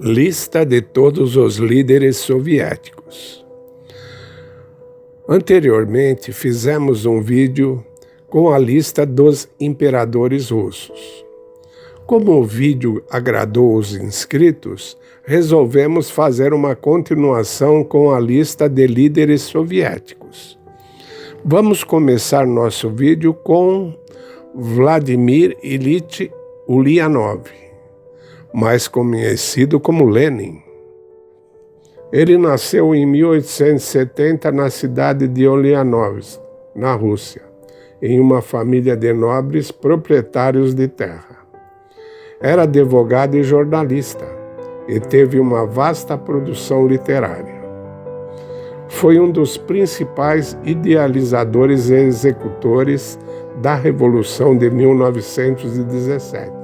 Lista de todos os líderes soviéticos. Anteriormente, fizemos um vídeo com a lista dos imperadores russos. Como o vídeo agradou os inscritos, resolvemos fazer uma continuação com a lista de líderes soviéticos. Vamos começar nosso vídeo com Vladimir Ilyich Ulyanov, mais conhecido como Lenin. Ele nasceu em 1870 na cidade de Ulyanovsk, na Rússia, em uma família de nobres proprietários de terra. Era advogado e jornalista e teve uma vasta produção literária. Foi um dos principais idealizadores e executores da Revolução de 1917.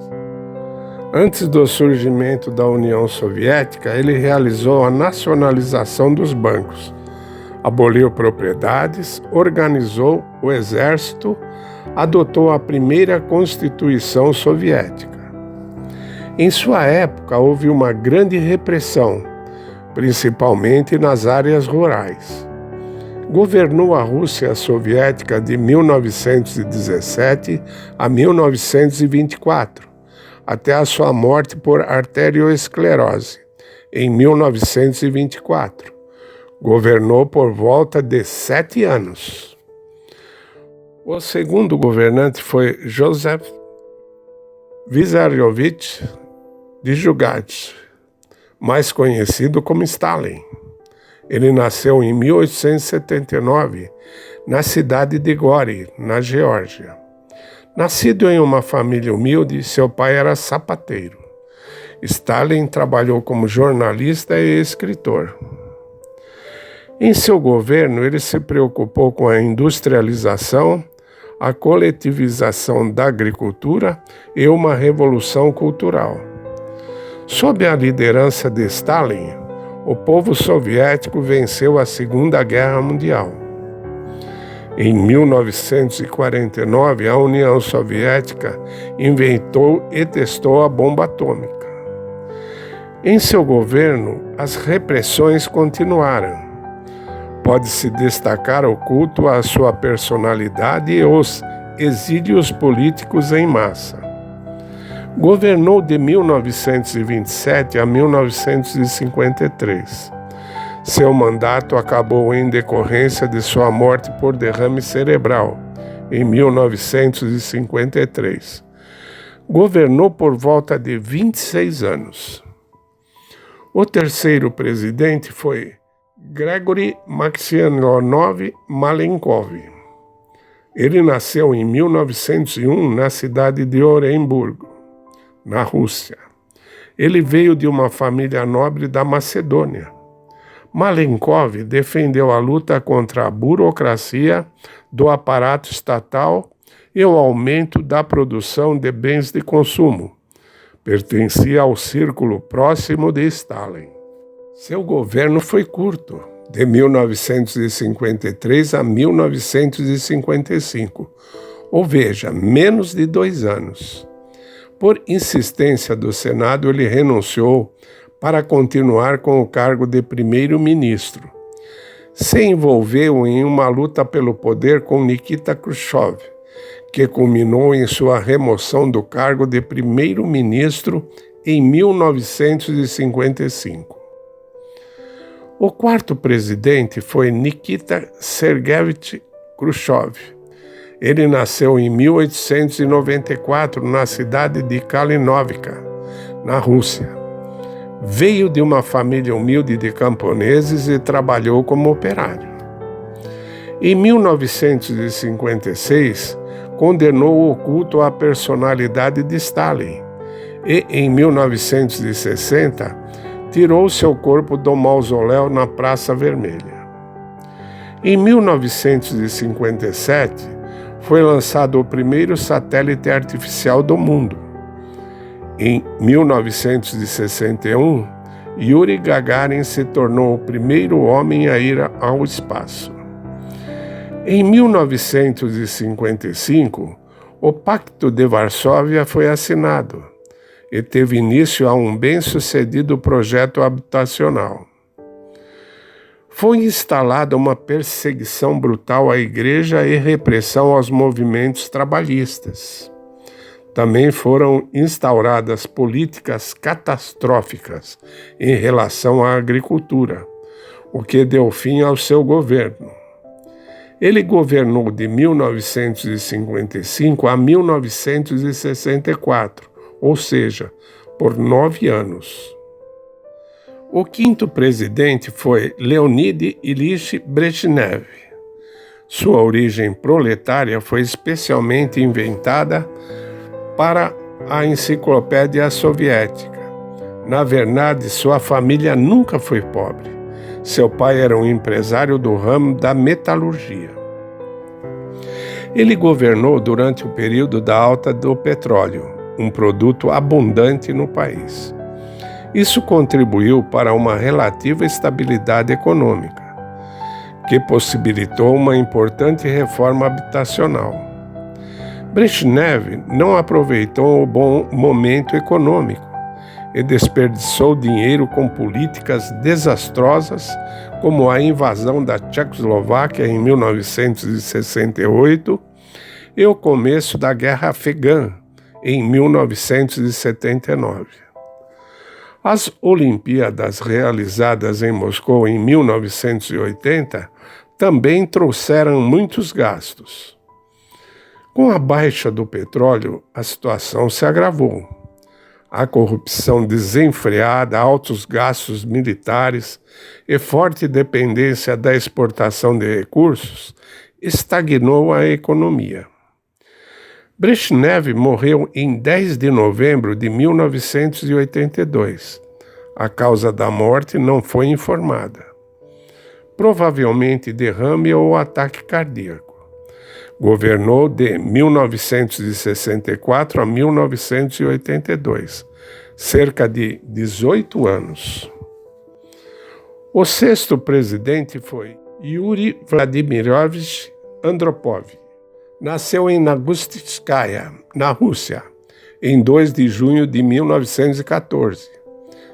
Antes do surgimento da União Soviética, ele realizou a nacionalização dos bancos, aboliu propriedades, organizou o exército, adotou a primeira Constituição Soviética. Em sua época, houve uma grande repressão, principalmente nas áreas rurais. Governou a Rússia Soviética de 1917 a 1924, até a sua morte por arteriosclerose, em 1924. Governou por volta de 7 anos. O segundo governante foi Joseph Vissarionovich de Jugatch, mais conhecido como Stalin. Ele nasceu em 1879, na cidade de Gori, na Geórgia. Nascido em uma família humilde, seu pai era sapateiro. Stalin trabalhou como jornalista e escritor. Em seu governo, ele se preocupou com a industrialização, a coletivização da agricultura e uma revolução cultural. Sob a liderança de Stalin, o povo soviético venceu a Segunda Guerra Mundial. Em 1949, a União Soviética inventou e testou a bomba atômica. Em seu governo, as repressões continuaram. Pode-se destacar o culto à sua personalidade e os exílios políticos em massa. Governou de 1927 a 1953. Seu mandato acabou em decorrência de sua morte por derrame cerebral, em 1953. Governou por volta de 26 anos. O terceiro presidente foi Gregory Maximonov Malenkov. Ele nasceu em 1901 na cidade de Oremburgo, na Rússia. Ele veio de uma família nobre da Macedônia. Malenkov defendeu a luta contra a burocracia do aparato estatal e o aumento da produção de bens de consumo. Pertencia ao círculo próximo de Stalin. Seu governo foi curto, de 1953 a 1955, ou veja, menos de 2 anos. Por insistência do Senado, ele renunciou para continuar com o cargo de primeiro-ministro. Se envolveu em uma luta pelo poder com Nikita Khrushchev, que culminou em sua remoção do cargo de primeiro-ministro em 1955. O quarto presidente foi Nikita Sergeyevich Khrushchev. Ele nasceu em 1894 na cidade de Kalinovka, na Rússia. Veio de uma família humilde de camponeses e trabalhou como operário. Em 1956, condenou o culto à personalidade de Stalin e, em 1960, tirou seu corpo do mausoléu na Praça Vermelha. Em 1957, foi lançado o primeiro satélite artificial do mundo. Em 1961, Yuri Gagarin se tornou o primeiro homem a ir ao espaço. Em 1955, o Pacto de Varsóvia foi assinado e teve início a um bem-sucedido projeto habitacional. Foi instalada uma perseguição brutal à igreja e repressão aos movimentos trabalhistas. Também foram instauradas políticas catastróficas em relação à agricultura, o que deu fim ao seu governo. Ele governou de 1955 a 1964, ou seja, por 9 anos. O quinto presidente foi Leonid Ilyich Brezhnev. Sua origem proletária foi especialmente inventada para a enciclopédia soviética. Na verdade, sua família nunca foi pobre. Seu pai era um empresário do ramo da metalurgia. Ele governou durante o período da alta do petróleo, um produto abundante no país. Isso contribuiu para uma relativa estabilidade econômica, que possibilitou uma importante reforma habitacional. Brezhnev não aproveitou o bom momento econômico e desperdiçou dinheiro com políticas desastrosas, como a invasão da Tchecoslováquia em 1968 e o começo da Guerra Afegã em 1979. As Olimpíadas realizadas em Moscou em 1980 também trouxeram muitos gastos. Com a baixa do petróleo, a situação se agravou. A corrupção desenfreada, altos gastos militares e forte dependência da exportação de recursos estagnou a economia. Brezhnev morreu em 10 de novembro de 1982. A causa da morte não foi informada. Provavelmente derrame ou ataque cardíaco. Governou de 1964 a 1982, cerca de 18 anos. O sexto presidente foi Yuri Vladimirovich Andropov. Nasceu em Nagustskaya, na Rússia, em 2 de junho de 1914.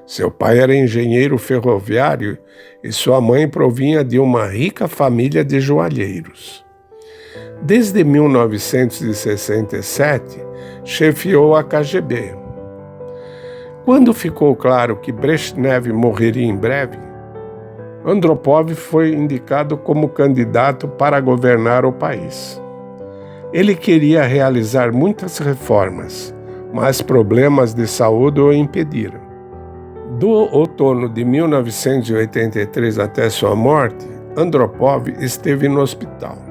Seu pai era engenheiro ferroviário e sua mãe provinha de uma rica família de joalheiros. Desde 1967, chefiou a KGB. Quando ficou claro que Brezhnev morreria em breve, Andropov foi indicado como candidato para governar o país. Ele queria realizar muitas reformas, mas problemas de saúde o impediram. Do outono de 1983 até sua morte, Andropov esteve no hospital.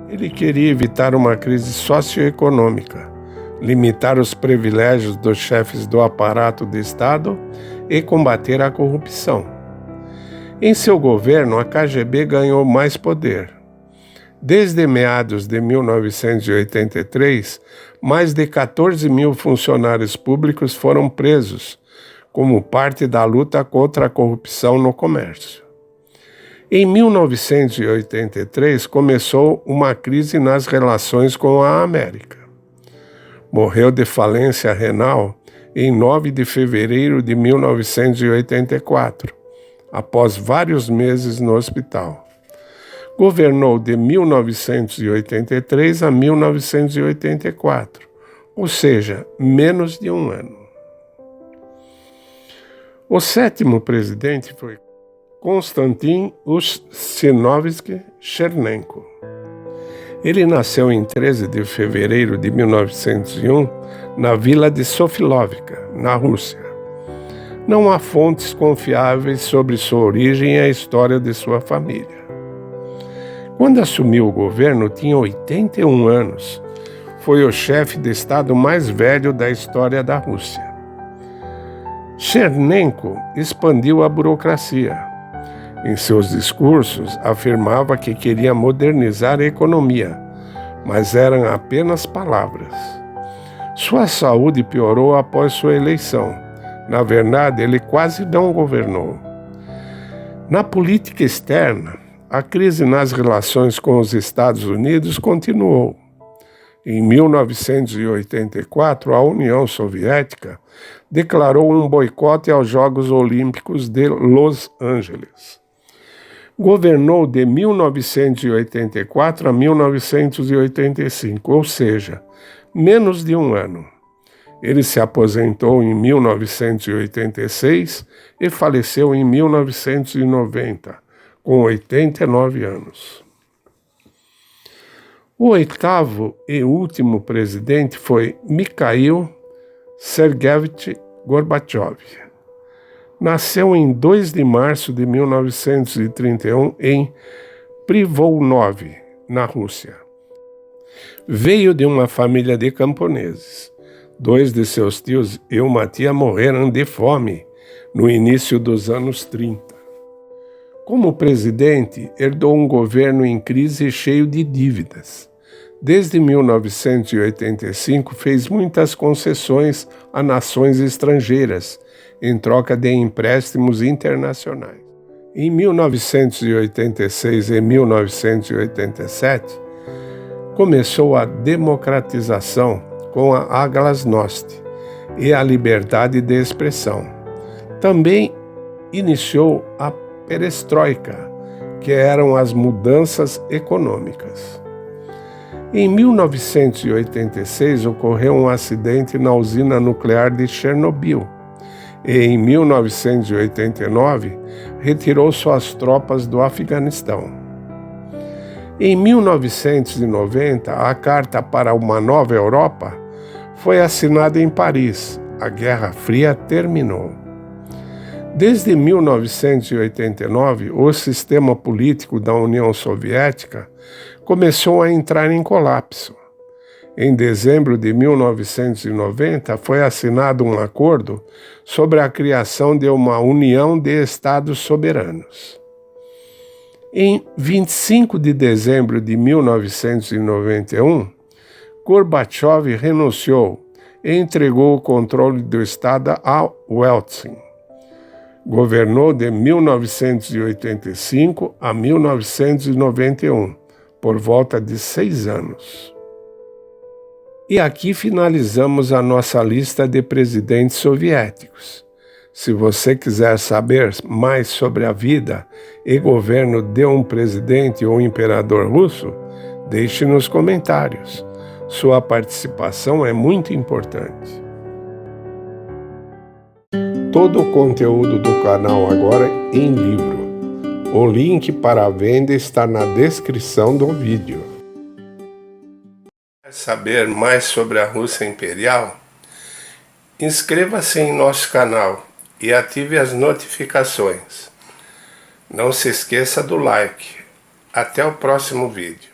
Ele queria evitar uma crise socioeconômica, limitar os privilégios dos chefes do aparato de Estado e combater a corrupção. Em seu governo, a KGB ganhou mais poder. Desde meados de 1983, mais de 14 mil funcionários públicos foram presos, como parte da luta contra a corrupção no comércio. Em 1983, começou uma crise nas relações com a América. Morreu de falência renal em 9 de fevereiro de 1984, após vários meses no hospital. Governou de 1983 a 1984, ou seja, menos de um ano. O sétimo presidente foi Konstantin Ustinovsky Chernenko. Ele nasceu em 13 de fevereiro de 1901 na vila de Sofilovka, na Rússia. Não há fontes confiáveis sobre sua origem e a história de sua família. Quando assumiu o governo, tinha 81 anos. Foi o chefe de Estado mais velho da história da Rússia. Chernenko expandiu a burocracia. Em seus discursos, afirmava que queria modernizar a economia, mas eram apenas palavras. Sua saúde piorou após sua eleição. Na verdade, ele quase não governou. Na política externa, a crise nas relações com os Estados Unidos continuou. Em 1984, a União Soviética declarou um boicote aos Jogos Olímpicos de Los Angeles. Governou de 1984 a 1985, ou seja, menos de um ano. Ele se aposentou em 1986 e faleceu em 1990, com 89 anos. O oitavo e último presidente foi Mikhail Sergeyevich Gorbachev. Nasceu em 2 de março de 1931 em Privolnov, na Rússia. Veio de uma família de camponeses. 2 de seus tios e uma tia morreram de fome no início dos anos 30. Como presidente, herdou um governo em crise e cheio de dívidas. Desde 1985, fez muitas concessões a nações estrangeiras, em troca de empréstimos internacionais. Em 1986 e 1987, começou a democratização com a glasnost e a liberdade de expressão. Também iniciou a perestroika, que eram as mudanças econômicas. Em 1986, ocorreu um acidente na usina nuclear de Chernobyl, e em 1989 retirou suas tropas do Afeganistão. Em 1990, a Carta para uma Nova Europa foi assinada em Paris. A Guerra Fria terminou. Desde 1989, o sistema político da União Soviética começou a entrar em colapso. Em dezembro de 1990, foi assinado um acordo sobre a criação de uma União de Estados Soberanos. Em 25 de dezembro de 1991, Gorbachev renunciou e entregou o controle do Estado a Yeltsin. Governou de 1985 a 1991, por volta de 6 anos. E aqui finalizamos a nossa lista de presidentes soviéticos. Se você quiser saber mais sobre a vida e governo de um presidente ou imperador russo, deixe nos comentários. Sua participação é muito importante. Todo o conteúdo do canal agora em livro. O link para a venda está na descrição do vídeo. Quer saber mais sobre a Rússia Imperial? Inscreva-se em nosso canal e ative as notificações. Não se esqueça do like. Até o próximo vídeo.